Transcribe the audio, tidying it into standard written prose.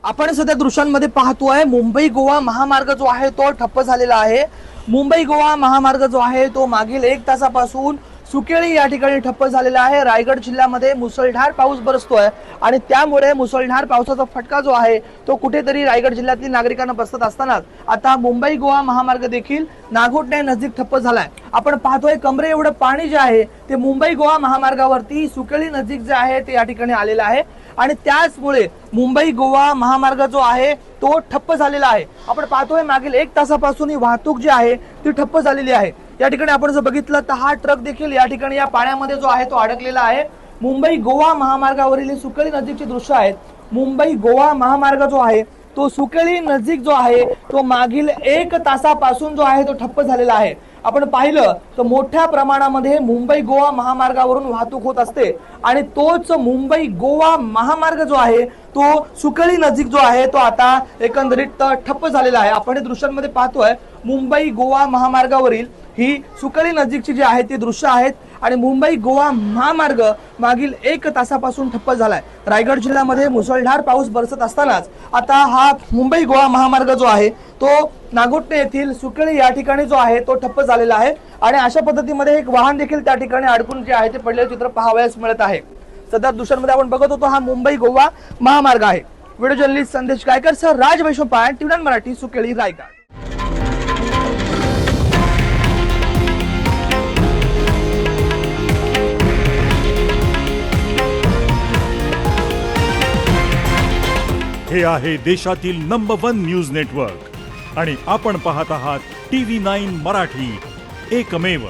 आपण सध्या दृश्यांमध्ये पाहतोय मुंबई गोवा महामार्ग जो आहे तो ठप्प झालेला आहे। मुंबई गोवा महामार्ग जो आहे तो मागील 1 तासापासून सुकेळी या ठिकाणी ठप्प झालेला आहे। रायगड जिल्ह्यामध्ये मुसळधार पाऊस बरसतोय आणि त्यामुळे मुसळधार पावसाचा फटका जो आहे तो कुठेतरी रायगड जिल्ह्यातील नागरिकांना बसत असतानाच आता मुंबई गोवा महामार्ग देखील नागोठणे नजीक ठप्प झालाय। आपण पाहतोय कमरे एवढं पाणी जे आहे ते मुंबई गोवा महामार्गावरती सुकेळी नजीक जे आहे ते या ठिकाणी आलेलं आहे आणि त्याचमुळे मुंबई गोवा महामार्ग जो आहे तो ठप्प झालेला आहे। आपण पाहतोय मागील 1 तासापासून ही वाहतूक जी आहे ती ठप्प झालेली आहे। या ठिकाणी आपण जर बघितलं तर हा ट्रक देखील या ठिकाणी या पाण्यामध्ये जो आहे तो अडकलेला आहे। मुंबई गोवा महामार्गावरील सुकेळी नजीकचे दृश्य आहेत। मुंबई गोवा महामार्ग जो आहे तो सुकेळी नजीक जो आहे तो मागील 1 तासापासून जो आहे तो ठप्प झालेला आहे। आपण पाहिलं तर मोठ्या प्रमाणामध्ये मुंबई गोवा महामार्गावरून वाहतूक होत असते आणि तोच मुंबई गोवा महामार्ग जो आहे तो सुकेळी नजीक जो आहे तो आता एकंदरीत ठप्प झालेला आहे। आपण दृश्यांमध्ये पाहतोय मुंबई गोवा महामार्गावरील ही सुकेळी नजीकची जी आहे ती दृश्य आहेत आणि मुंबई गोवा महामार्ग मागील 1 तासापासून ठप्प झालाय। रायगड जिल्ह्यामध्ये मुसळधार पाऊस बरसत असतानाच आता हा मुंबई गोवा महामार्ग जो आहे तो नागोठणे येथील सुकेळी या ठिकाणी जो आहे तो ठप्प झालेला आहे आणि अशा पद्धतीमध्ये एक वाहन देखील त्या ठिकाणी अडकून जे आहे ते पडलेले चित्र पाहावयास मिळत आहे। सध्या दृश्यांमध्ये आपण बघत होतो हा मुंबई गोवा महामार्ग आहे। व्हिडिओ जर्नलिस्ट संदेश गायकर सर, राज वैशंपाळ, टीव्ही मराठी, सुकेळी, रायगड। हे आहे देशातील नंबर 1 न्यूज नेटवर्क आणि आपण पाहत आहात TV9 मराठी, एकमेव।